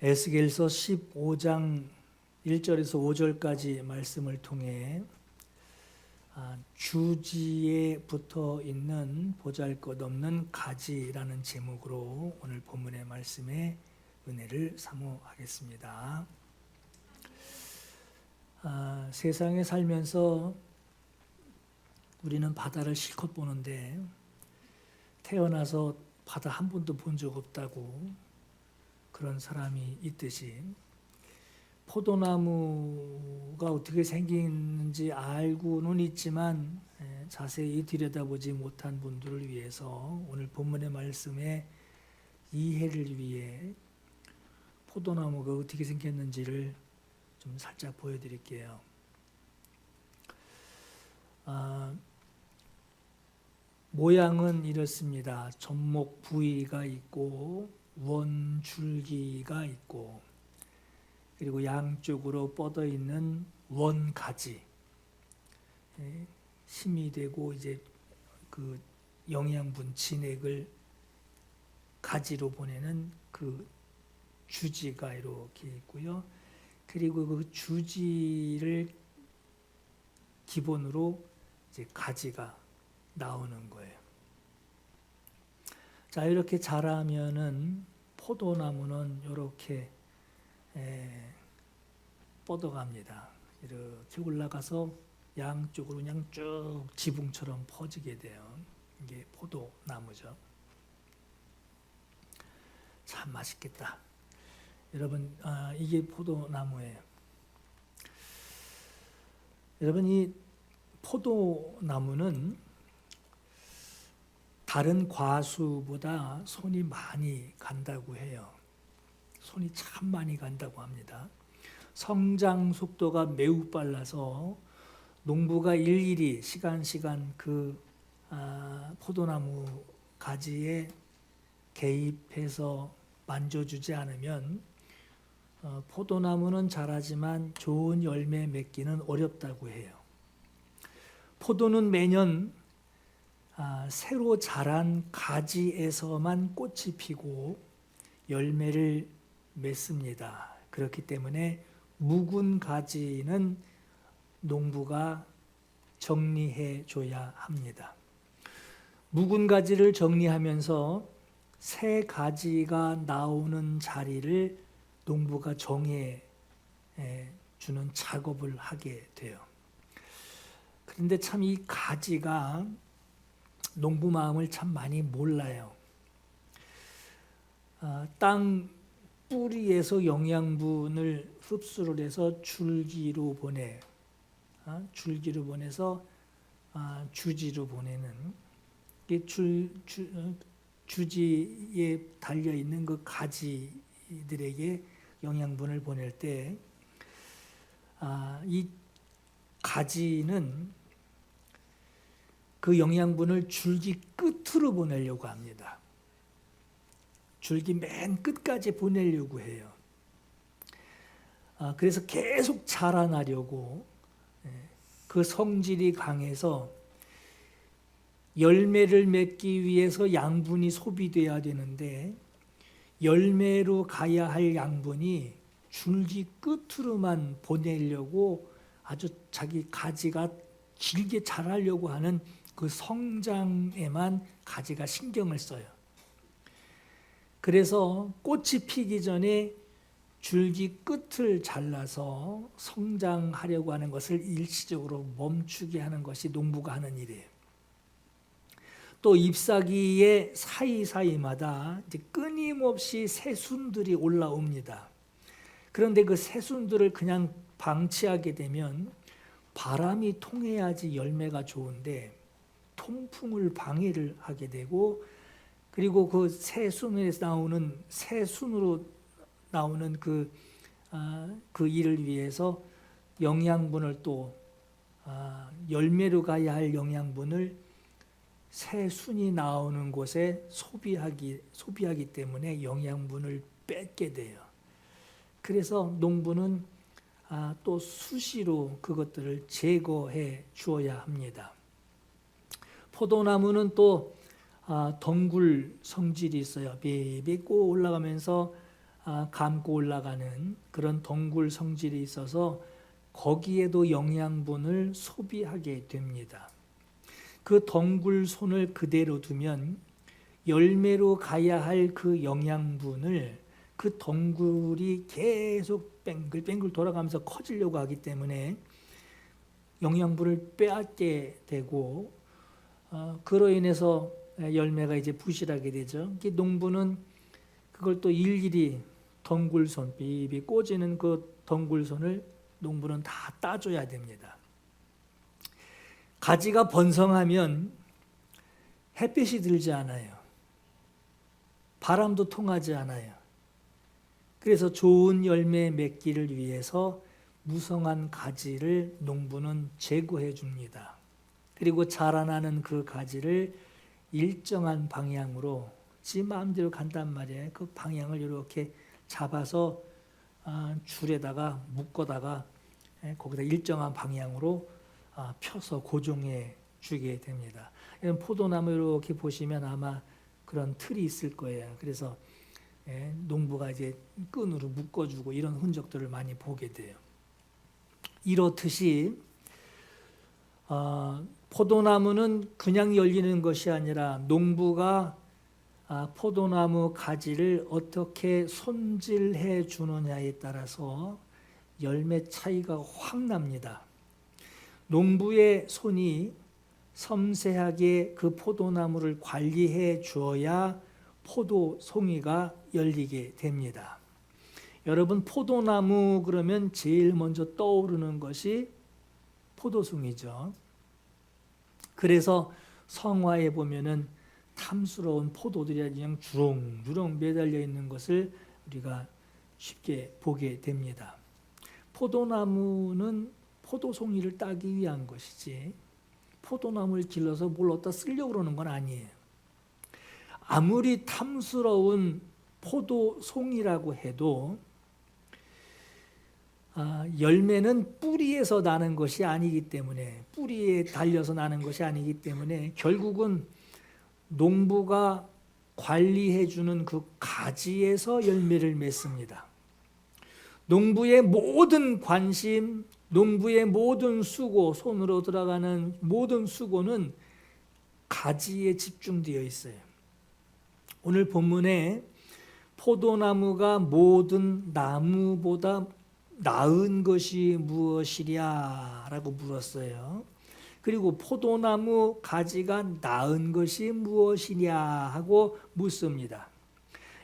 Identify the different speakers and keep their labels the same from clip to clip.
Speaker 1: 에스겔서 15장 1절에서 5절까지 말씀을 통해 주지에 붙어 있는 보잘것없는 가지라는 제목으로 오늘 본문의 말씀에 은혜를 사모하겠습니다. 세상에 살면서 우리는 바다를 실컷 보는데 태어나서 바다 한 번도 본 적 없다고 그런 사람이 있듯이 포도나무가 어떻게 생기는지 알고는 있지만 자세히 들여다보지 못한 분들을 위해서 오늘 본문의 말씀의 이해를 위해 포도나무가 어떻게 생겼는지를 좀 살짝 보여드릴게요. 모양은 이렇습니다. 접목 부위가 있고 원줄기가 있고 그리고 양쪽으로 뻗어 있는 원가지, 힘이 되고 이제 그 영양분 진액을 가지로 보내는 그 주지가 이렇게 있고요. 그리고 그 주지를 기본으로 이제 가지가 나오는 거예요. 자, 이렇게 자라면은 포도나무는 이렇게 뻗어갑니다. 이렇게 올라가서 양쪽으로 그냥 쭉 지붕처럼 퍼지게 돼요. 이게 포도나무죠. 참 맛있겠다. 여러분, 이게 포도나무예요. 여러분, 이 포도나무는 다른 과수보다 손이 많이 간다고 해요. 손이 참 많이 간다고 합니다. 성장 속도가 매우 빨라서 농부가 일일이 시간 그 포도나무 가지에 개입해서 만져주지 않으면 포도나무는 자라지만 좋은 열매 맺기는 어렵다고 해요. 포도는 매년 새로 자란 가지에서만 꽃이 피고 열매를 맺습니다. 그렇기 때문에 묵은 가지는 농부가 정리해 줘야 합니다. 묵은 가지를 정리하면서 새 가지가 나오는 자리를 농부가 정해 주는 작업을 하게 돼요. 그런데 참 이 가지가 농부 마음을 참 많이 몰라요. 땅 뿌리에서 영양분을 흡수를 해서 줄기로 보내서 주지로 보내는 주지에 달려 있는 그 가지들에게 영양분을 보낼 때 이 가지는 그 영양분을 줄기 끝으로 보내려고 합니다. 줄기 맨 끝까지 보내려고 해요. 그래서 계속 자라나려고 그 성질이 강해서 열매를 맺기 위해서 양분이 소비돼야 되는데 열매로 가야 할 양분이 줄기 끝으로만 보내려고 아주 자기 가지가 길게 자라려고 하는 그 성장에만 가지가 신경을 써요. 그래서 꽃이 피기 전에 줄기 끝을 잘라서 성장하려고 하는 것을 일시적으로 멈추게 하는 것이 농부가 하는 일이에요. 또 잎사귀의 사이사이마다 이제 끊임없이 새순들이 올라옵니다. 그런데 그 새순들을 그냥 방치하게 되면 바람이 통해야지 열매가 좋은데 통풍을 방해를 하게 되고 그리고 그 새순에서 나오는 새순으로 나오는 그 일을 위해서 영양분을 또 열매로 가야 할 영양분을 새순이 나오는 곳에 소비하기 때문에 영양분을 뺏게 돼요. 그래서 농부는 또 수시로 그것들을 제거해 주어야 합니다. 포도나무는 또 덩굴 성질이 있어요. 삐삐 꼬 올라가면서 감고 올라가는 그런 덩굴 성질이 있어서 거기에도 영양분을 소비하게 됩니다. 그 덩굴손을 그대로 두면 열매로 가야 할 그 영양분을 그 덩굴이 계속 뱅글뱅글 돌아가면서 커지려고 하기 때문에 영양분을 빼앗게 되고 그로 인해서 열매가 이제 부실하게 되죠. 농부는 그걸 또 일일이 덩굴손 비비 꽂이는 그 덩굴손을 농부는 다 따줘야 됩니다. 가지가 번성하면 햇빛이 들지 않아요. 바람도 통하지 않아요. 그래서 좋은 열매 맺기를 위해서 무성한 가지를 농부는 제거해 줍니다. 그리고 자라나는 그 가지를 일정한 방향으로 지 마음대로 간단 말이에요. 그 방향을 이렇게 잡아서 줄에다가 묶어다가 거기다 일정한 방향으로 펴서 고정해 주게 됩니다. 포도나무 이렇게 보시면 아마 그런 틀이 있을 거예요. 그래서 농부가 이제 끈으로 묶어주고 이런 흔적들을 많이 보게 돼요. 이렇듯이 포도나무는 그냥 열리는 것이 아니라 농부가 포도나무 가지를 어떻게 손질해 주느냐에 따라서 열매 차이가 확 납니다. 농부의 손이 섬세하게 그 포도나무를 관리해 주어야 포도송이가 열리게 됩니다. 여러분 포도나무 그러면 제일 먼저 떠오르는 것이 포도송이죠. 그래서 성화에 보면은 탐스러운 포도들이 그냥 주렁주렁 매달려 있는 것을 우리가 쉽게 보게 됩니다. 포도나무는 포도송이를 따기 위한 것이지 포도나무를 길러서 뭘 어디다 쓰려고 그러는 건 아니에요. 아무리 탐스러운 포도송이라고 해도 열매는 뿌리에서 나는 것이 아니기 때문에 뿌리에 달려서 나는 것이 아니기 때문에 결국은 농부가 관리해 주는 그 가지에서 열매를 맺습니다. 농부의 모든 관심, 농부의 모든 수고, 손으로 들어가는 모든 수고는 가지에 집중되어 있어요. 오늘 본문에 포도나무가 모든 나무보다 나은 것이 무엇이랴 라고 물었어요. 그리고 포도나무 가지가 나은 것이 무엇이냐 하고 묻습니다.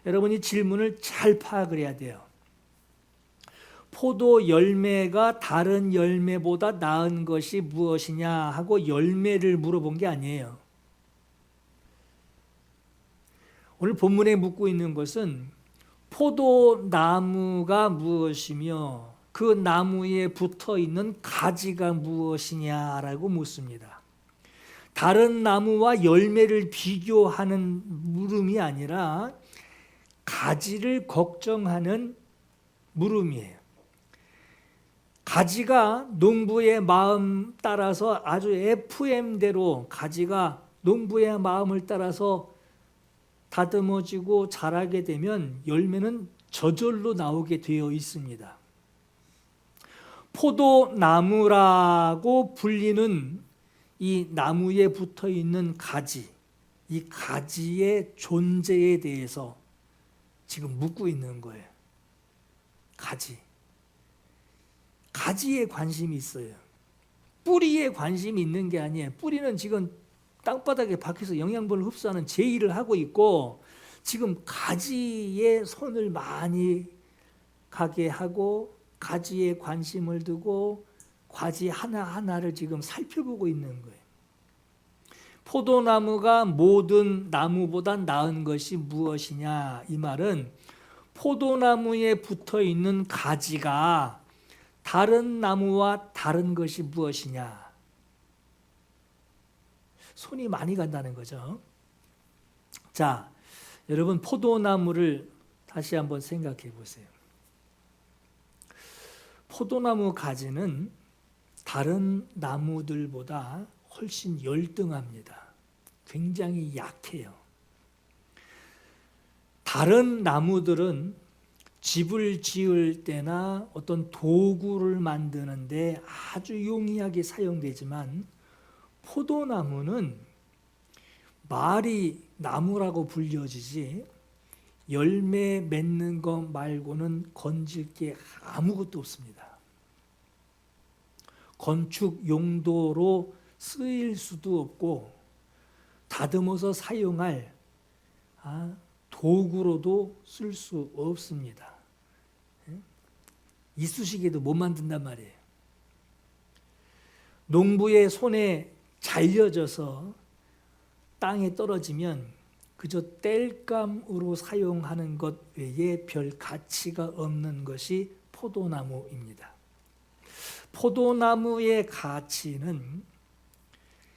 Speaker 1: 여러분이 질문을 잘 파악을 해야 돼요. 포도 열매가 다른 열매보다 나은 것이 무엇이냐 하고 열매를 물어본 게 아니에요. 오늘 본문에 묻고 있는 것은 포도나무가 무엇이며 그 나무에 붙어 있는 가지가 무엇이냐라고 묻습니다. 다른 나무와 열매를 비교하는 물음이 아니라 가지를 걱정하는 물음이에요. 가지가 농부의 마음 따라서 아주 FM대로 가지가 농부의 마음을 따라서 다듬어지고 자라게 되면 열매는 저절로 나오게 되어 있습니다. 포도나무라고 불리는 이 나무에 붙어 있는 가지, 이 가지의 존재에 대해서 지금 묻고 있는 거예요. 가지에 관심이 있어요. 뿌리에 관심이 있는 게 아니에요. 뿌리는 지금 땅바닥에 박혀서 영양분을 흡수하는 제 일을 하고 있고 지금 가지에 손을 많이 가게 하고 가지에 관심을 두고 가지 하나하나를 지금 살펴보고 있는 거예요. 포도나무가 모든 나무보다 나은 것이 무엇이냐? 이 말은 포도나무에 붙어 있는 가지가 다른 나무와 다른 것이 무엇이냐? 손이 많이 간다는 거죠. 자, 여러분 포도나무를 다시 한번 생각해 보세요. 포도나무 가지는 다른 나무들보다 훨씬 열등합니다. 굉장히 약해요. 다른 나무들은 집을 지을 때나 어떤 도구를 만드는데 아주 용이하게 사용되지만 포도나무는 말이 나무라고 불려지지 열매 맺는 것 말고는 건질 게 아무것도 없습니다. 건축 용도로 쓰일 수도 없고 다듬어서 사용할 도구로도 쓸 수 없습니다. 이쑤시개도 못 만든단 말이에요. 농부의 손에 잘려져서 땅에 떨어지면 그저 땔감으로 사용하는 것 외에 별 가치가 없는 것이 포도나무입니다. 포도나무의 가치는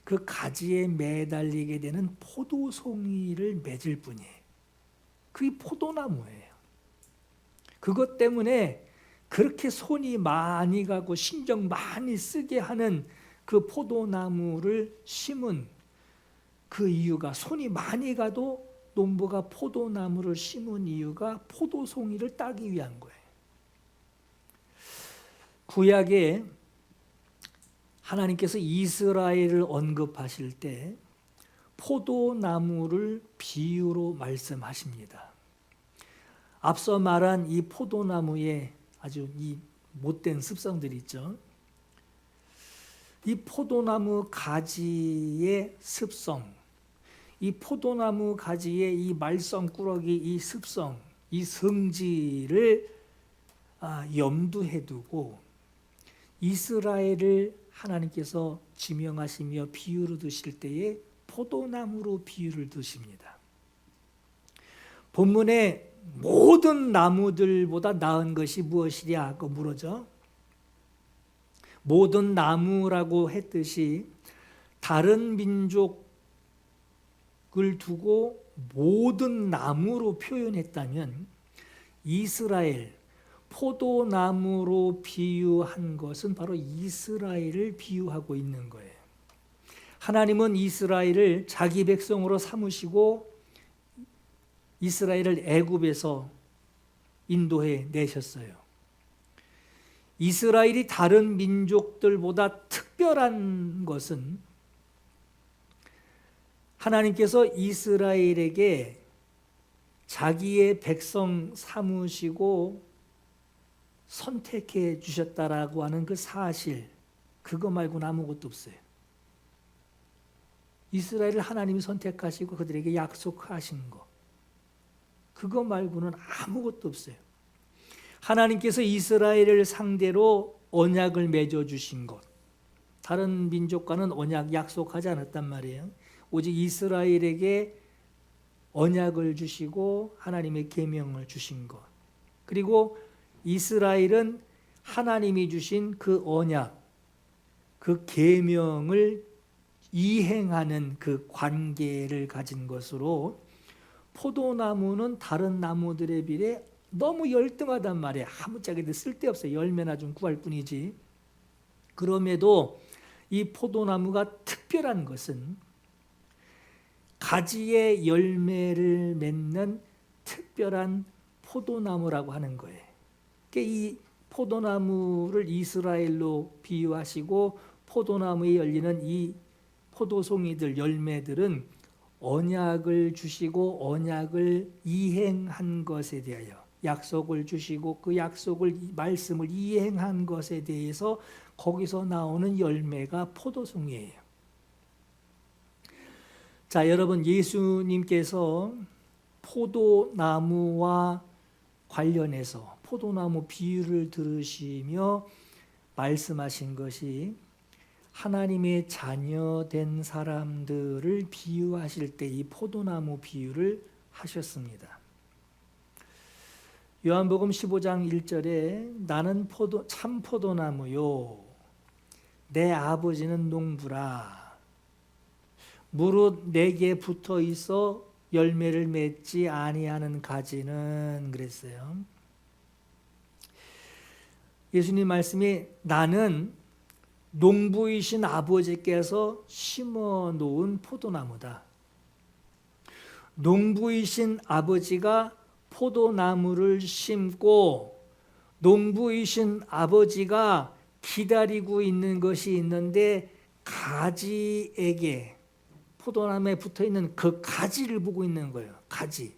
Speaker 1: 그 가지에 매달리게 되는 포도송이를 맺을 뿐이에요. 그게 포도나무예요. 그것 때문에 그렇게 손이 많이 가고 신경 많이 쓰게 하는 그 포도나무를 심은 그 이유가, 손이 많이 가도 농부가 포도나무를 심은 이유가 포도송이를 따기 위한 거예요. 구약에 하나님께서 이스라엘을 언급하실 때 포도나무를 비유로 말씀하십니다. 앞서 말한 이 포도나무에 아주 이 못된 습성들이 있죠. 이 포도나무 가지의 습성, 이 포도나무 가지의 이 말썽꾸러기 이 습성, 이 성질을 염두에 두고 이스라엘을 하나님께서 지명하시며 비유를 드실 때에 포도나무로 비유를 드십니다. 본문에 모든 나무들보다 나은 것이 무엇이랴 하고 물어죠. 모든 나무라고 했듯이 다른 민족을 두고 모든 나무로 표현했다면 이스라엘, 포도나무로 비유한 것은 바로 이스라엘을 비유하고 있는 거예요. 하나님은 이스라엘을 자기 백성으로 삼으시고 이스라엘을 애굽에서 인도해 내셨어요. 이스라엘이 다른 민족들보다 특별한 것은 하나님께서 이스라엘에게 자기의 백성 삼으시고 선택해 주셨다라고 하는 그 사실, 그거 말고는 아무것도 없어요. 이스라엘을 하나님이 선택하시고 그들에게 약속하신 것, 그거 말고는 아무것도 없어요. 하나님께서 이스라엘을 상대로 언약을 맺어주신 것, 다른 민족과는 언약 약속하지 않았단 말이에요. 오직 이스라엘에게 언약을 주시고 하나님의 계명을 주신 것, 그리고 이스라엘은 하나님이 주신 그 언약, 그 계명을 이행하는 그 관계를 가진 것으로 포도나무는 다른 나무들에 비해 너무 열등하단 말이에요. 아무짝에도 쓸데없어요. 열매나 좀 구할 뿐이지. 그럼에도 이 포도나무가 특별한 것은 가지에 열매를 맺는 특별한 포도나무라고 하는 거예요. 이 포도나무를 이스라엘로 비유하시고 포도나무에 열리는 이 포도송이들, 열매들은 언약을 주시고 언약을 이행한 것에 대하여 약속을 주시고 그 약속을, 말씀을 이행한 것에 대해서 거기서 나오는 열매가 포도송이에요. 자, 여러분, 예수님께서 포도나무와 관련해서 포도나무 비유를 들으시며 말씀하신 것이 하나님의 자녀된 사람들을 비유하실 때 이 포도나무 비유를 하셨습니다. 요한복음 15장 1절에 나는 참 포도나무요 내 아버지는 농부라 무릇 내게 붙어 있어 열매를 맺지 아니하는 가지는 그랬어요. 예수님 말씀이 나는 농부이신 아버지께서 심어 놓은 포도나무다. 농부이신 아버지가 포도나무를 심고 농부이신 아버지가 기다리고 있는 것이 있는데 가지에게 포도나무에 붙어있는 그 가지를 보고 있는 거예요. 가지.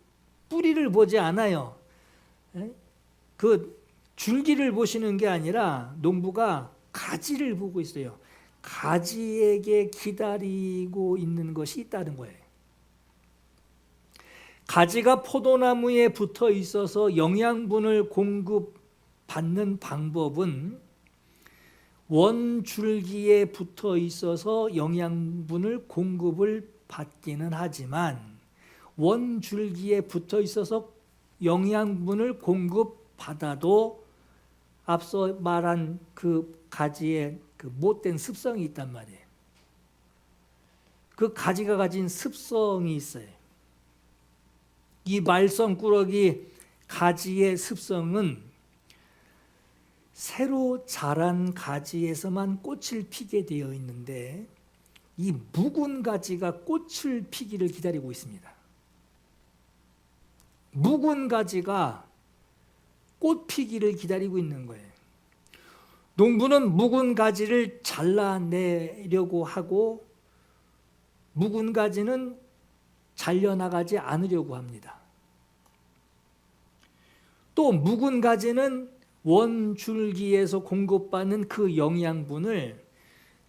Speaker 1: 뿌리를 보지 않아요. 그 줄기를 보시는 게 아니라 농부가 가지를 보고 있어요. 가지에게 기다리고 있는 것이 있다는 거예요. 가지가 포도나무에 붙어 있어서 영양분을 공급받는 방법은 원줄기에 붙어 있어서 영양분을 공급을 받기는 하지만 원줄기에 붙어 있어서 영양분을 공급받아도 앞서 말한 그 가지의 그 못된 습성이 있단 말이에요. 그 가지가 가진 습성이 있어요. 이 말썽꾸러기 가지의 습성은 새로 자란 가지에서만 꽃을 피게 되어 있는데 이 묵은 가지가 꽃을 피기를 기다리고 있습니다. 묵은 가지가 꽃 피기를 기다리고 있는 거예요. 농부는 묵은 가지를 잘라내려고 하고 묵은 가지는 잘려나가지 않으려고 합니다. 또 묵은 가지는 원줄기에서 공급받는 그 영양분을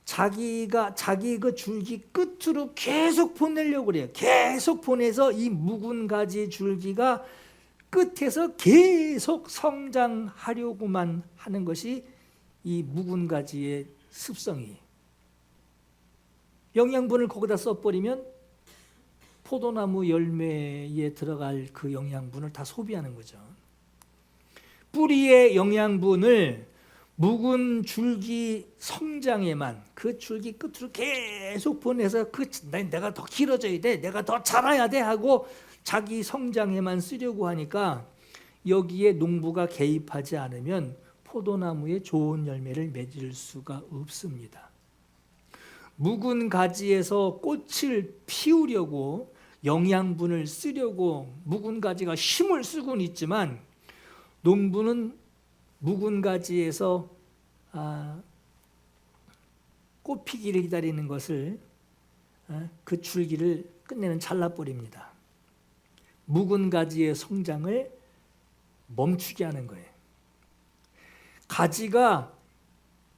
Speaker 1: 자기 그 줄기 끝으로 계속 보내려고 그래요. 계속 보내서 이 묵은 가지 줄기가 끝에서 계속 성장하려고만 하는 것이 이 묵은 가지의 습성이에요. 영양분을 거기다 써버리면 포도나무 열매에 들어갈 그 영양분을 다 소비하는 거죠. 뿌리의 영양분을 묵은 줄기 성장에만 그 줄기 끝으로 계속 보내서 내가 더 길어져야 돼, 내가 더 자라야 돼 하고 자기 성장에만 쓰려고 하니까 여기에 농부가 개입하지 않으면 포도나무에 좋은 열매를 맺을 수가 없습니다. 묵은 가지에서 꽃을 피우려고 영양분을 쓰려고 묵은 가지가 힘을 쓰고는 있지만 농부는 묵은 가지에서 꽃 피기를 기다리는 것을 그 줄기를 끝내는 잘라버립니다. 묵은 가지의 성장을 멈추게 하는 거예요. 가지가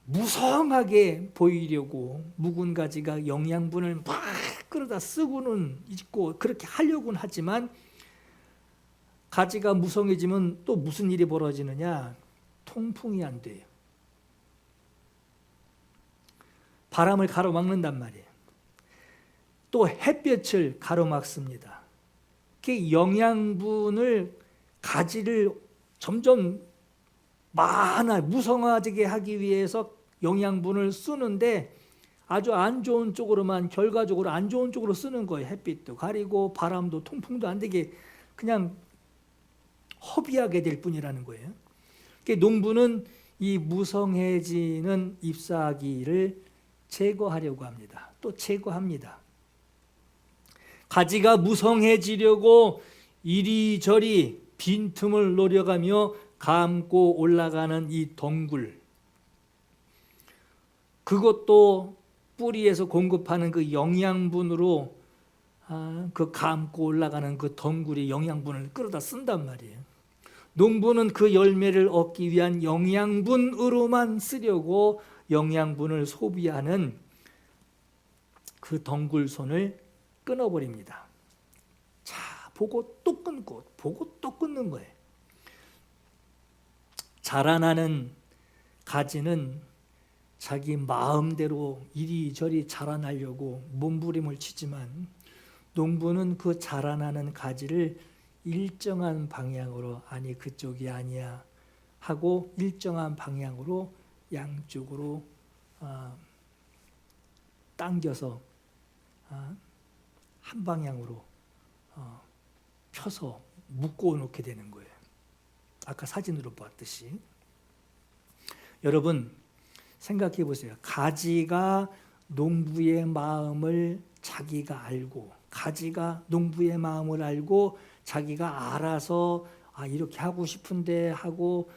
Speaker 1: 무성하게 보이려고 묵은 가지가 영양분을 막 끌어다 쓰고는 있고 그렇게 하려고는 하지만 가지가 무성해지면 또 무슨 일이 벌어지느냐? 통풍이 안 돼요. 바람을 가로막는단 말이에요. 또 햇볕을 가로막습니다. 그 영양분을 가지를 점점 무성하게 하기 위해서 영양분을 쓰는데 아주 안 좋은 쪽으로만 결과적으로 안 좋은 쪽으로 쓰는 거예요. 햇빛도 가리고 바람도 통풍도 안 되게 그냥 허비하게 될 뿐이라는 거예요. 농부는 이 무성해지는 잎사귀를 제거하려고 합니다. 또 제거합니다. 가지가 무성해지려고 이리저리 빈틈을 노려가며 감고 올라가는 이 덩굴, 그것도 뿌리에서 공급하는 그 영양분으로 그 감고 올라가는 그 덩굴이 영양분을 끌어다 쓴단 말이에요. 농부는 그 열매를 얻기 위한 영양분으로만 쓰려고 영양분을 소비하는 그 덩굴손을 끊어버립니다. 자, 보고 또 끊고 보고 또 끊는 거예요. 자라나는 가지는 자기 마음대로 이리저리 자라나려고 몸부림을 치지만 농부는 그 자라나는 가지를 일정한 방향으로 아니 그쪽이 아니야 하고 일정한 방향으로 양쪽으로 당겨서 한 방향으로 펴서 묶어 놓게 되는 거예요. 아까 사진으로 봤듯이. 여러분 생각해 보세요. 가지가 농부의 마음을 자기가 알고 가지가 농부의 마음을 알고 자기가 알아서 이렇게 하고 싶은데 하고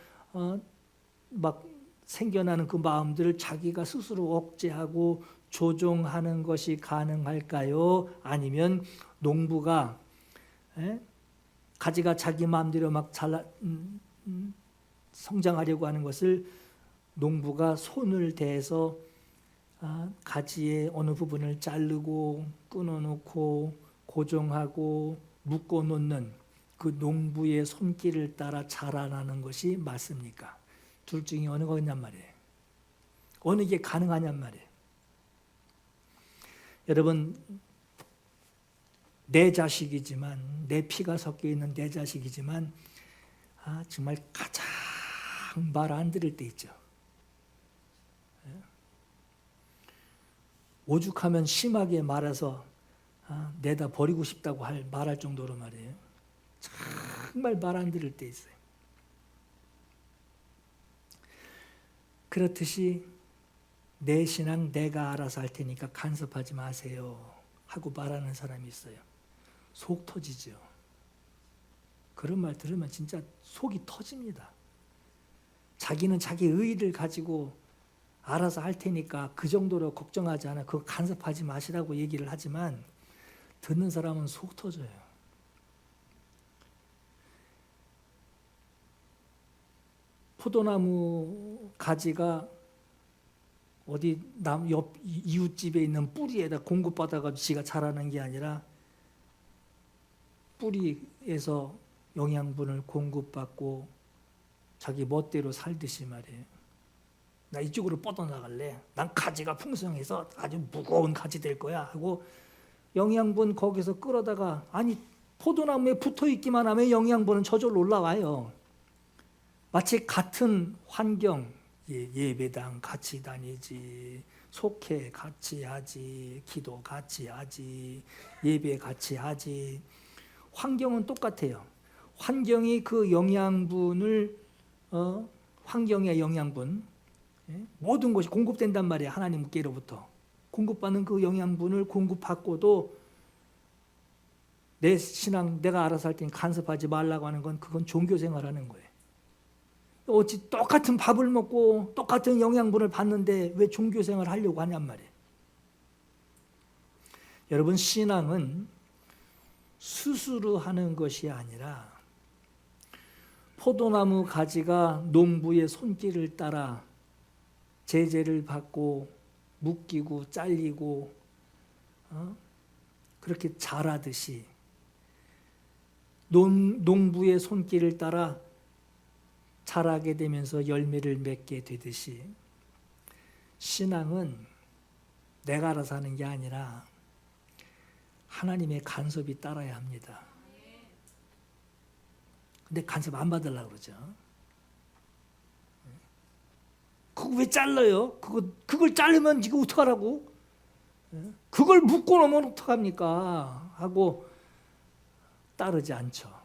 Speaker 1: 막 생겨나는 그 마음들을 자기가 스스로 억제하고 조종하는 것이 가능할까요? 아니면 농부가 가지가 자기 마음대로 막 성장하려고 하는 것을 농부가 손을 대서 가지의 어느 부분을 자르고 끊어놓고 고정하고 묶어놓는 그 농부의 손길을 따라 자라나는 것이 맞습니까? 둘 중에 어느 거냔 말이에요. 어느 게 가능하냔 말이에요. 여러분, 내 자식이지만, 내 피가 섞여 있는 내 자식이지만 정말 가장 말 안 들을 때 있죠. 오죽하면 심하게 말해서 내다 버리고 싶다고 말할 정도로 말이에요. 정말 말 안 들을 때 있어요. 그렇듯이 내 신앙 내가 알아서 할 테니까 간섭하지 마세요 하고 말하는 사람이 있어요. 속 터지죠. 그런 말 들으면 진짜 속이 터집니다. 자기는 자기 의의를 가지고 알아서 할 테니까 그 정도로 걱정하지 않아. 그거 간섭하지 마시라고 얘기를 하지만 듣는 사람은 속 터져요. 포도나무 가지가 어디 옆 이웃집에 있는 뿌리에다 공급받아가지고 지가 자라는 게 아니라 뿌리에서 영양분을 공급받고 자기 멋대로 살듯이 말이에요. 나 이쪽으로 뻗어나갈래. 난 가지가 풍성해서 아주 무거운 가지 될 거야 하고 영양분 거기서 끌어다가 포도나무에 붙어있기만 하면 영양분은 저절로 올라와요. 마치 같은 환경, 예배당 같이 다니지, 속회 같이 하지, 기도 같이 하지, 예배 같이 하지. 환경은 똑같아요. 환경이 그 영양분을 환경의 영양분 모든 것이 공급된단 말이에요. 하나님께로부터 공급받는 그 영양분을 공급받고도 내 신앙 내가 알아서 할 테니 간섭하지 말라고 하는 건 그건 종교생활하는 거예요. 어찌 똑같은 밥을 먹고 똑같은 영양분을 받는데 왜 종교생활을 하려고 하냔 말이에요. 여러분, 신앙은 스스로 하는 것이 아니라 포도나무 가지가 농부의 손길을 따라 제재를 받고 묶이고 잘리고 그렇게 자라듯이 농부의 손길을 따라 자라게 되면서 열매를 맺게 되듯이 신앙은 내가 알아서 하는 게 아니라 하나님의 간섭이 따라야 합니다. 근데 간섭 안 받으려고 그러죠. 그거 왜 잘라요? 그걸 자르면 이거 어떡하라고? 그걸 묶고 놓으면 어떡합니까? 하고 따르지 않죠.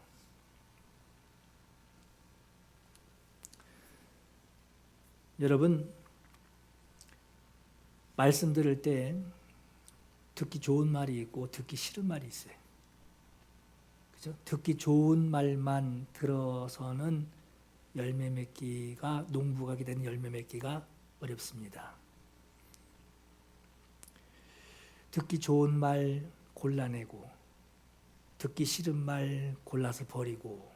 Speaker 1: 여러분, 말씀 들을 때 듣기 좋은 말이 있고 듣기 싫은 말이 있어요. 그죠? 듣기 좋은 말만 들어서는 열매 맺기가, 농부가 기대는 열매 맺기가 어렵습니다. 듣기 좋은 말 골라내고 듣기 싫은 말 골라서 버리고,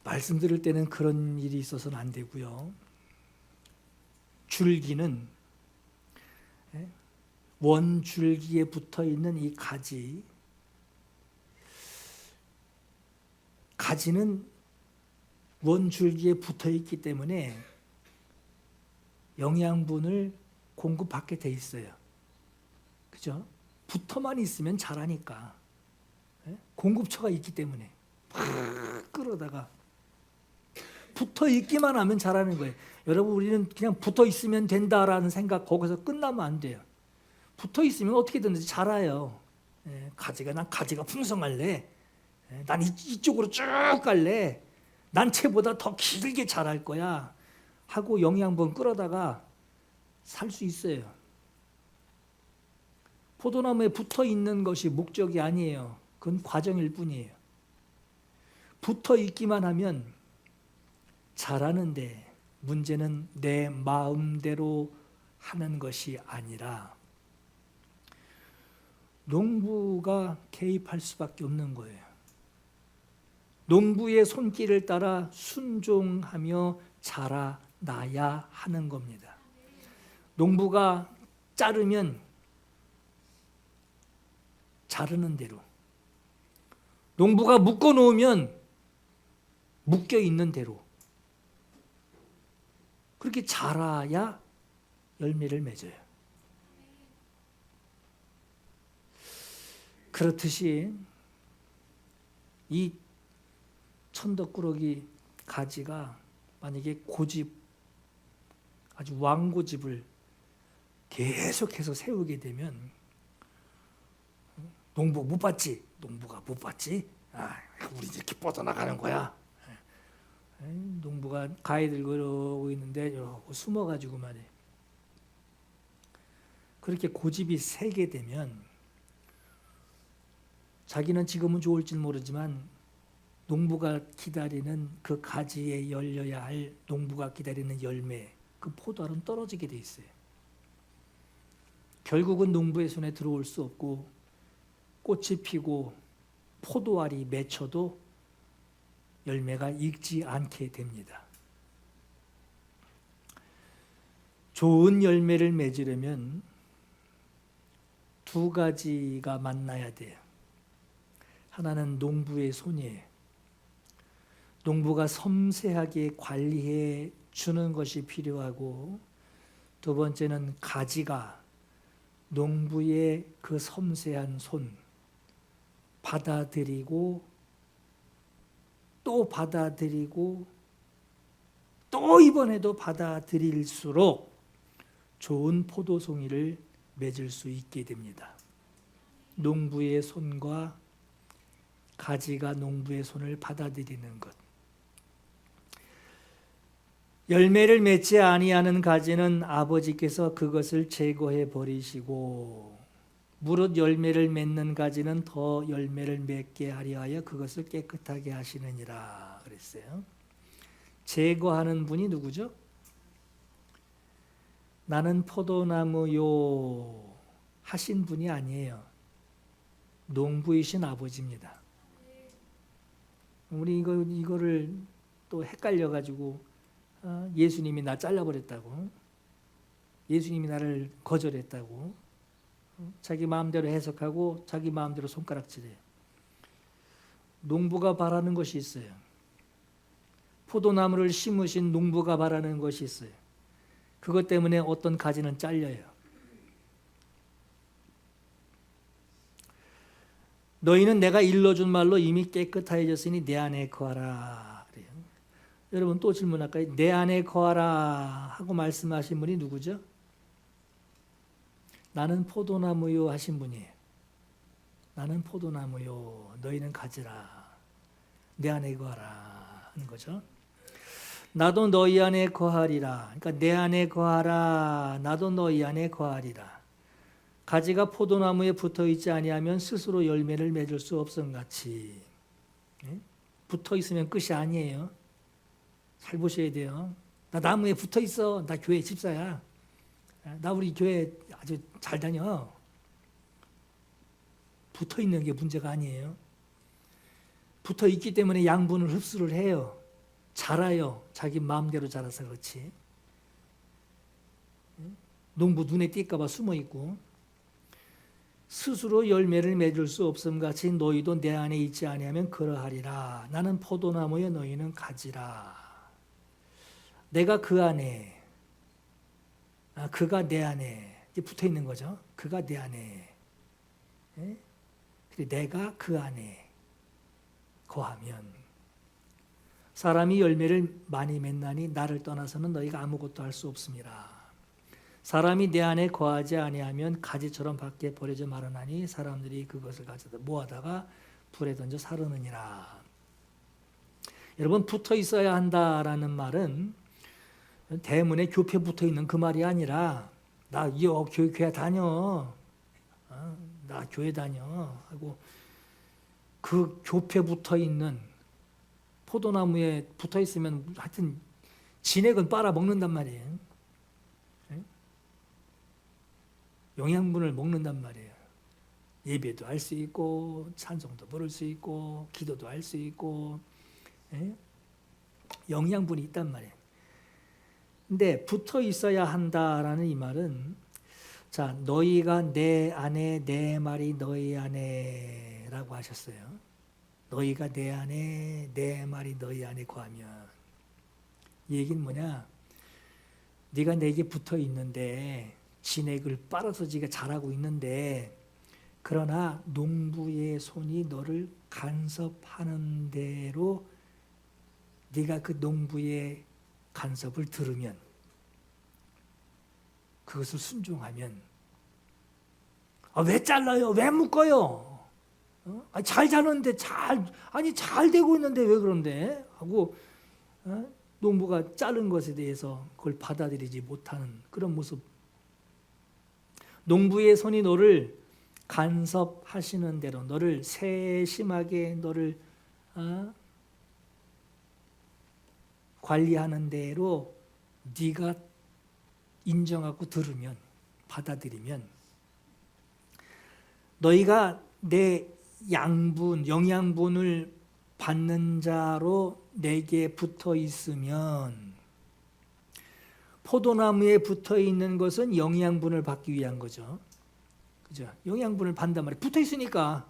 Speaker 1: 말씀 들을 때는 그런 일이 있어서는 안 되고요. 줄기는 원줄기에 붙어있는 이 가지는 원줄기에 붙어있기 때문에 영양분을 공급받게 돼 있어요. 그죠? 붙어만 있으면 자라니까. 공급처가 있기 때문에 막 끌어다가 붙어 있기만 하면 자라는 거예요. 여러분, 우리는 그냥 붙어 있으면 된다라는 생각 거기서 끝나면 안 돼요. 붙어 있으면 어떻게든지 자라요. 난 가지가 풍성할래. 난 이쪽으로 쭉 갈래. 난 채보다 더 길게 자랄 거야. 하고 영양분 끌어다가 살 수 있어요. 포도나무에 붙어 있는 것이 목적이 아니에요. 그건 과정일 뿐이에요. 붙어 있기만 하면 잘하는데 문제는 내 마음대로 하는 것이 아니라 농부가 개입할 수밖에 없는 거예요. 농부의 손길을 따라 순종하며 자라나야 하는 겁니다. 농부가 자르면 자르는 대로, 농부가 묶어 놓으면 묶여 있는 대로 그렇게 자라야 열매를 맺어요. 그렇듯이 이 천덕꾸러기 가지가 만약에 고집, 아주 왕고집을 계속해서 세우게 되면 농부 못 봤지? 농부가 못 봤지? 우리 이렇게 뻗어나가는 거야. 농부가 가위 들고 이러고 있는데 숨어가지고 말이에요. 그렇게 고집이 세게 되면 자기는 지금은 좋을지 모르지만 농부가 기다리는 그 가지에 열려야 할 농부가 기다리는 열매, 그 포도알은 떨어지게 돼 있어요. 결국은 농부의 손에 들어올 수 없고 꽃이 피고 포도알이 맺혀도 열매가 익지 않게 됩니다. 좋은 열매를 맺으려면 두 가지가 만나야 돼요. 하나는 농부의 손이에요. 농부가 섬세하게 관리해 주는 것이 필요하고, 두 번째는 가지가 농부의 그 섬세한 손 받아들이고 또 받아들이고 또 이번에도 받아들일수록 좋은 포도송이를 맺을 수 있게 됩니다. 농부의 손과 가지가 농부의 손을 받아들이는 것. 열매를 맺지 아니하는 가지는 아버지께서 그것을 제거해 버리시고, 무릇 열매를 맺는 가지는 더 열매를 맺게 하려 하여 그것을 깨끗하게 하시느니라 그랬어요. 제거하는 분이 누구죠? 나는 포도나무요 하신 분이 아니에요. 농부이신 아버지입니다. 우리 이거를 또 헷갈려가지고 예수님이 나 잘라버렸다고, 예수님이 나를 거절했다고 자기 마음대로 해석하고 자기 마음대로 손가락질해요. 농부가 바라는 것이 있어요. 포도나무를 심으신 농부가 바라는 것이 있어요. 그것 때문에 어떤 가지는 잘려요. 너희는 내가 일러준 말로 이미 깨끗하여졌으니 내 안에 거하라 그래요. 여러분 또 질문할까요? 내 안에 거하라 하고 말씀하신 분이 누구죠? 나는 포도나무요 하신 분이에요. 나는 포도나무요, 너희는 가지라, 내 안에 거하라 하는 거죠. 나도 너희 안에 거하리라. 그러니까 내 안에 거하라, 나도 너희 안에 거하리라. 가지가 포도나무에 붙어 있지 아니하면 스스로 열매를 맺을 수 없음같이, 붙어 있으면 끝이 아니에요. 잘 보셔야 돼요. 나 나무에 붙어 있어. 나 교회 집사야. 나 우리 교회 아주 잘 다녀. 붙어 있는 게 문제가 아니에요. 붙어 있기 때문에 양분을 흡수를 해요. 자라요. 자기 마음대로 자라서 그렇지. 농부 눈에 띌까 봐 숨어 있고, 스스로 열매를 맺을 수 없음같이 너희도 내 안에 있지 아니하면 그러하리라. 나는 포도나무여 너희는 가지라. 내가 그 안에, 그가 내 안에 붙어 있는 거죠. 그가 내 안에, 내가 그 안에 거하면 사람이 열매를 많이 맺나니 나를 떠나서는 너희가 아무것도 할 수 없음이라. 사람이 내 안에 거하지 아니하면 가지처럼 밖에 버려져 마르나니 사람들이 그것을 가져다 모아다가 불에 던져 사르느니라. 여러분, 붙어 있어야 한다라는 말은 대문에 교패 붙어 있는 그 말이 아니라 나 교회 다녀, 나 교회 다녀 하고 그 겹에 붙어 있는 포도나무에 붙어 있으면 하여튼 진액은 빨아 먹는단 말이에요. 영양분을 먹는단 말이에요. 예배도 할 수 있고 찬송도 부를 수 있고 기도도 할 수 있고 영양분이 있단 말이에요. 근데 붙어 있어야 한다라는 이 말은 자 너희가 내 안에 내 말이 너희 안에라고 하셨어요. 너희가 내 안에 내 말이 너희 안에 거하면 이 얘기는 뭐냐? 네가 내게 붙어 있는데 진액을 빨아서 지가 자라고 있는데 그러나 농부의 손이 너를 간섭하는 대로 네가 그 농부의 간섭을 들으면 그것을 순종하면 왜 잘라요? 왜 묶어요? 잘 자는데 잘 되고 있는데 왜 그런데? 하고 농부가 자른 것에 대해서 그걸 받아들이지 못하는 그런 모습. 농부의 손이 너를 간섭하시는 대로 너를 세심하게 너를 관리하는 대로 네가 인정하고 들으면 받아들이면 너희가 내 양분 영양분을 받는 자로 내게 붙어 있으면 포도나무에 붙어 있는 것은 영양분을 받기 위한 거죠. 그죠? 영양분을 받단 말이에요. 붙어 있으니까.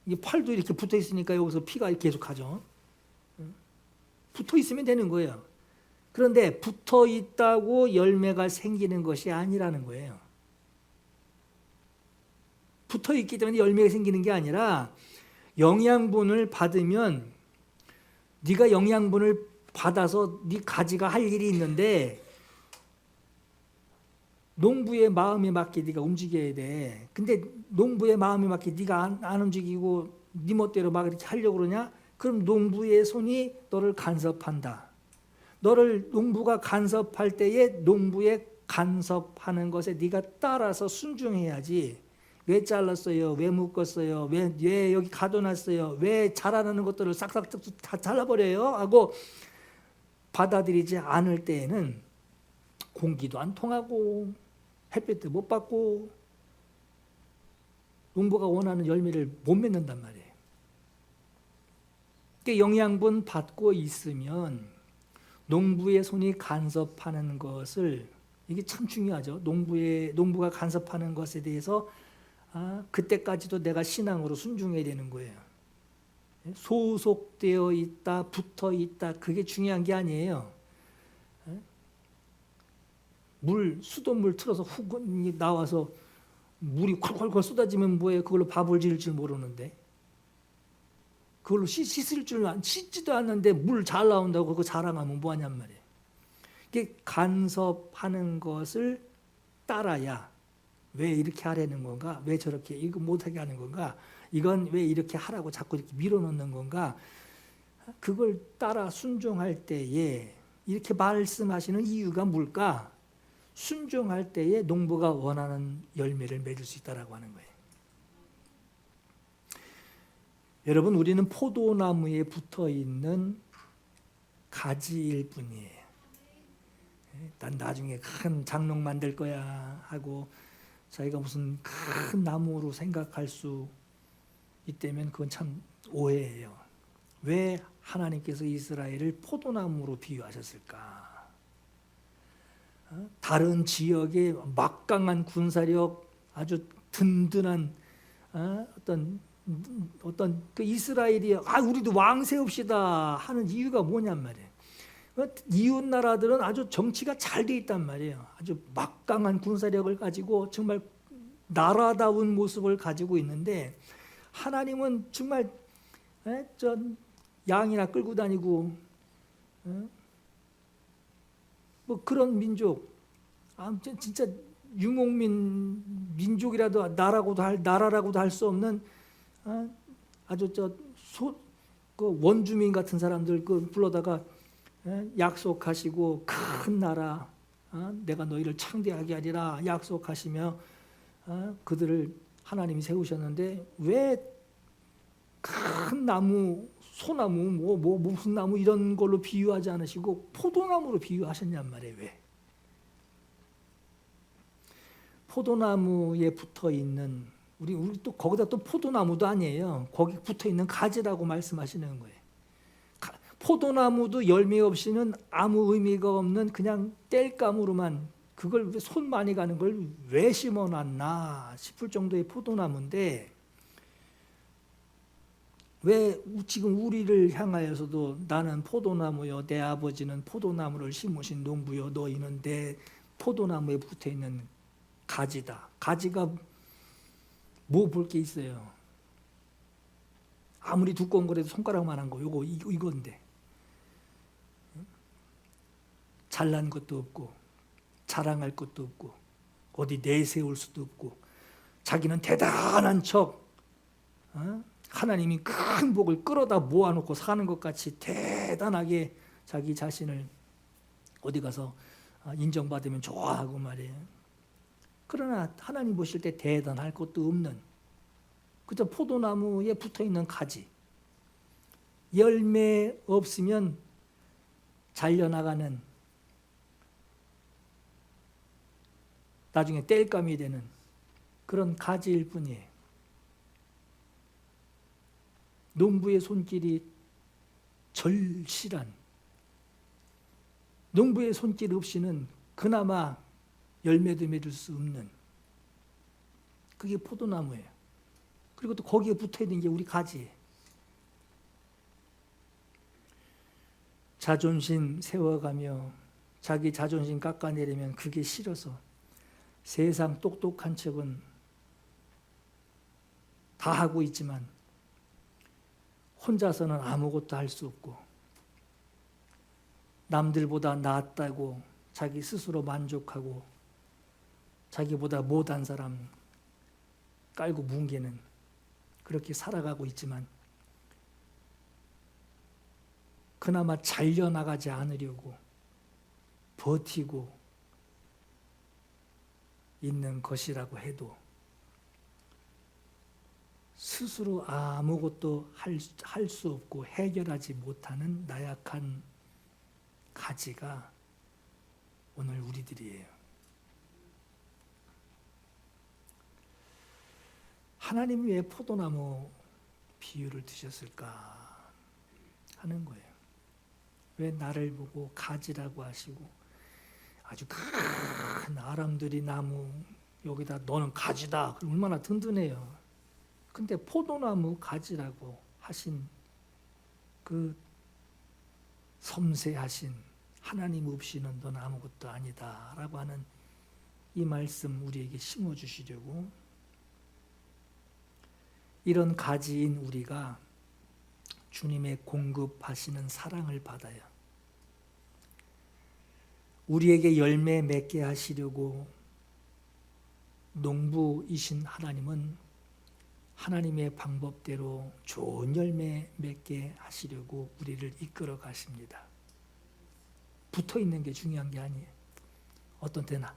Speaker 1: 이게 팔도 이렇게 붙어 있으니까 여기서 피가 계속 가죠. 붙어 있으면 되는 거예요. 그런데 붙어 있다고 열매가 생기는 것이 아니라는 거예요. 붙어 있기 때문에 열매가 생기는 게 아니라 영양분을 받으면 네가 영양분을 받아서 네 가지가 할 일이 있는데 농부의 마음에 맞게 네가 움직여야 돼. 근데 농부의 마음에 맞게 네가 안 움직이고 네 멋대로 막 이렇게 하려고 그러냐? 그럼 농부의 손이 너를 간섭한다. 너를 농부가 간섭할 때에 농부의 간섭하는 것에 네가 따라서 순종해야지. 왜 잘랐어요? 왜 묶었어요? 왜 여기 가둬놨어요? 왜 자라나는 것들을 싹싹 다 잘라버려요? 하고 받아들이지 않을 때에는 공기도 안 통하고 햇빛도 못 받고 농부가 원하는 열매를 못 맺는단 말이에요. 그러니까 영양분 받고 있으면 농부의 손이 간섭하는 것을 이게 참 중요하죠. 농부가 간섭하는 것에 대해서 그때까지도 내가 신앙으로 순종해야 되는 거예요. 소속되어 있다, 붙어 있다, 그게 중요한 게 아니에요. 수돗물 틀어서 훅 나와서 물이 콸콸콸 쏟아지면 뭐해? 그걸로 밥을 지을 줄 모르는데. 그걸로 씻지도 않는데 물 잘 나온다고 그거 자랑하면 뭐하냔 말이에요. 이게 간섭하는 것을 따라야 왜 이렇게 하라는 건가? 왜 저렇게 이거 못하게 하는 건가? 이건 왜 이렇게 하라고 자꾸 이렇게 밀어넣는 건가? 그걸 따라 순종할 때에 이렇게 말씀하시는 이유가 뭘까? 순종할 때에 농부가 원하는 열매를 맺을 수 있다라고 하는 거예요. 여러분, 우리는 포도나무에 붙어 있는 가지일 뿐이에요. 난 나중에 큰 장롱 만들 거야 하고 자기가 무슨 큰 나무로 생각할 수 있다면 그건 참 오해예요. 왜 하나님께서 이스라엘을 포도나무로 비유하셨을까? 다른 지역의 막강한 군사력, 아주 든든한 어떤 그 이스라엘이 우리도 왕 세웁시다 하는 이유가 뭐냔 말이에요. 이웃 나라들은 아주 정치가 잘 돼 있단 말이에요. 아주 막강한 군사력을 가지고 정말 나라다운 모습을 가지고 있는데 하나님은 정말 양이나 끌고 다니고 뭐 그런 민족, 진짜 유목민 민족이라도 나라라고도 할 수 없는 아주 그 원주민 같은 사람들 불러다가 약속하시고 큰 나라, 내가 너희를 창대하게 하리라 약속하시며 그들을 하나님이 세우셨는데 왜 큰 나무, 소나무, 무슨 나무 이런 걸로 비유하지 않으시고 포도나무로 비유하셨냔 말이에요. 왜? 포도나무에 붙어 있는 우리 또 거기다 또 포도나무도 아니에요. 거기 붙어 있는 가지라고 말씀하시는 거예요. 포도나무도 열매 없이는 아무 의미가 없는 그냥 땔감으로만 그걸 손 많이 가는 걸 왜 심어놨나 싶을 정도의 포도나무인데 왜 지금 우리를 향하여서도 나는 포도나무요 내 아버지는 포도나무를 심으신 농부요 너희는 내 포도나무에 붙어있는 가지다. 가지가 뭐 볼 게 있어요. 아무리 두꺼운 거라도 손가락만한 거 이건데 잘난 것도 없고 자랑할 것도 없고 어디 내세울 수도 없고 자기는 대단한 척 하나님이 큰 복을 끌어다 모아놓고 사는 것 같이 대단하게 자기 자신을 어디 가서 인정받으면 좋아하고 말이에요. 그러나 하나님 보실 때 대단할 것도 없는 그저 포도나무에 붙어있는 가지 열매 없으면 잘려나가는 나중에 땔감이 되는 그런 가지일 뿐이에요. 농부의 손길이 절실한 농부의 손길 없이는 그나마 열매도 맺을 수 없는 그게 포도나무예요. 그리고 또 거기에 붙어있는 게 우리 가지예요. 자존심 세워가며 자기 자존심 깎아내리면 그게 싫어서 세상 똑똑한 척은 다 하고 있지만 혼자서는 아무것도 할 수 없고 남들보다 낫다고 자기 스스로 만족하고 자기보다 못한 사람 깔고 뭉개는 그렇게 살아가고 있지만 그나마 잘려나가지 않으려고 버티고 있는 것이라고 해도 스스로 아무것도 할 수 없고 해결하지 못하는 나약한 가지가 오늘 우리들이에요. 하나님이 왜 포도나무 비유를 드셨을까 하는 거예요. 왜 나를 보고 가지라고 하시고 아주 큰 아람들이 나무 여기다 너는 가지다. 얼마나 든든해요. 근데 포도나무 가지라고 하신 그 섬세하신 하나님 없이는 넌 아무것도 아니다 라고 하는 이 말씀 우리에게 심어주시려고 이런 가지인 우리가 주님의 공급하시는 사랑을 받아요. 우리에게 열매 맺게 하시려고 농부이신 하나님은 하나님의 방법대로 좋은 열매 맺게 하시려고 우리를 이끌어 가십니다. 붙어 있는 게 중요한 게 아니에요. 어떤 때는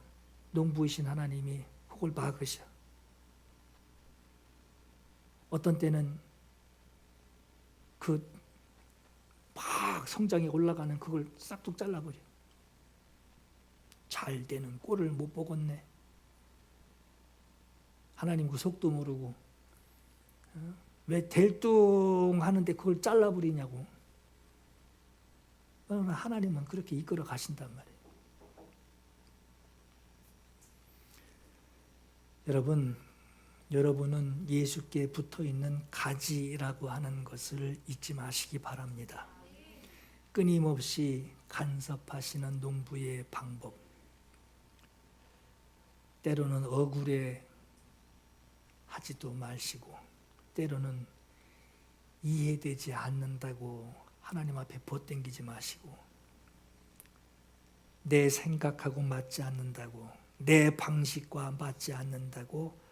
Speaker 1: 농부이신 하나님이 그걸 막으셔. 어떤 때는 그 막 성장에 올라가는 그걸 싹둑 잘라버려. 잘 되는 꼴을 못 보겠네. 하나님 그 속도 모르고 왜 될뚱하는데 그걸 잘라버리냐고. 하나님은 그렇게 이끌어 가신단 말이에요. 여러분은 예수께 붙어있는 가지라고 하는 것을 잊지 마시기 바랍니다. 끊임없이 간섭하시는 농부의 방법, 때로는 억울해 하지도 마시고 때로는 이해되지 않는다고 하나님 앞에 버땡기지 마시고 내 생각하고 맞지 않는다고 내 방식과 맞지 않는다고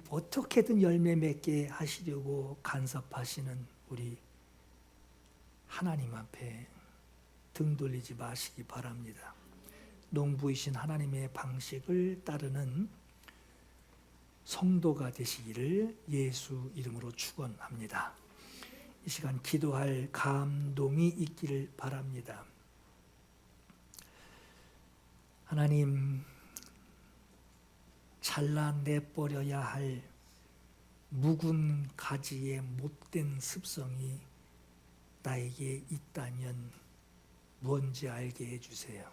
Speaker 1: 어떻게든 열매 맺게 하시려고 간섭하시는 우리 하나님 앞에 등 돌리지 마시기 바랍니다. 농부이신 하나님의 방식을 따르는 성도가 되시기를 예수 이름으로 축원합니다. 이 시간 기도할 감동이 있기를 바랍니다. 하나님, 잘라내버려야 할 묵은 가지의 못된 습성이 나에게 있다면 뭔지 알게 해주세요.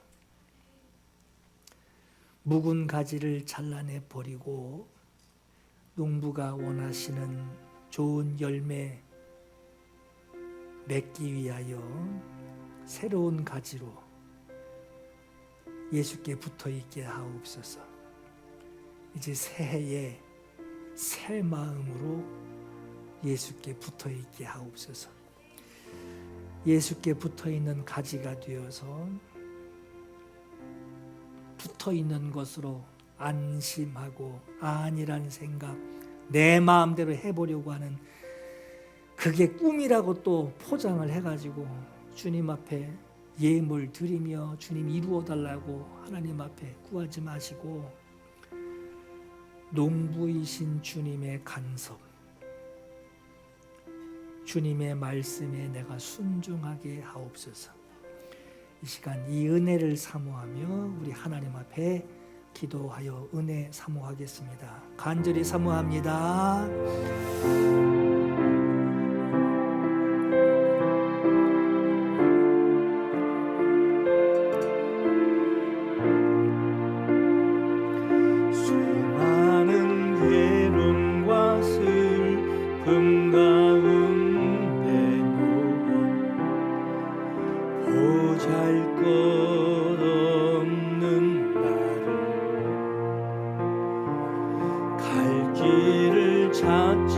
Speaker 1: 묵은 가지를 잘라내버리고 농부가 원하시는 좋은 열매 맺기 위하여 새로운 가지로 예수께 붙어있게 하옵소서. 이제 새해에 새 마음으로 예수께 붙어있게 하옵소서. 예수께 붙어있는 가지가 되어서 붙어있는 것으로 안심하고 아니라는 생각, 내 마음대로 해보려고 하는 그게 꿈이라고 또 포장을 해가지고 주님 앞에 예물 드리며 주님 이루어달라고 하나님 앞에 구하지 마시고 농부이신 주님의 간섭, 주님의 말씀에 내가 순종하게 하옵소서. 이 시간 이 은혜를 사모하며 우리 하나님 앞에 기도하여 은혜 사모하겠습니다. 간절히 사모합니다.
Speaker 2: 수많은 괴로움과 슬픔 가운데 놓인 보잘것없는 나를 갈 길을 찾지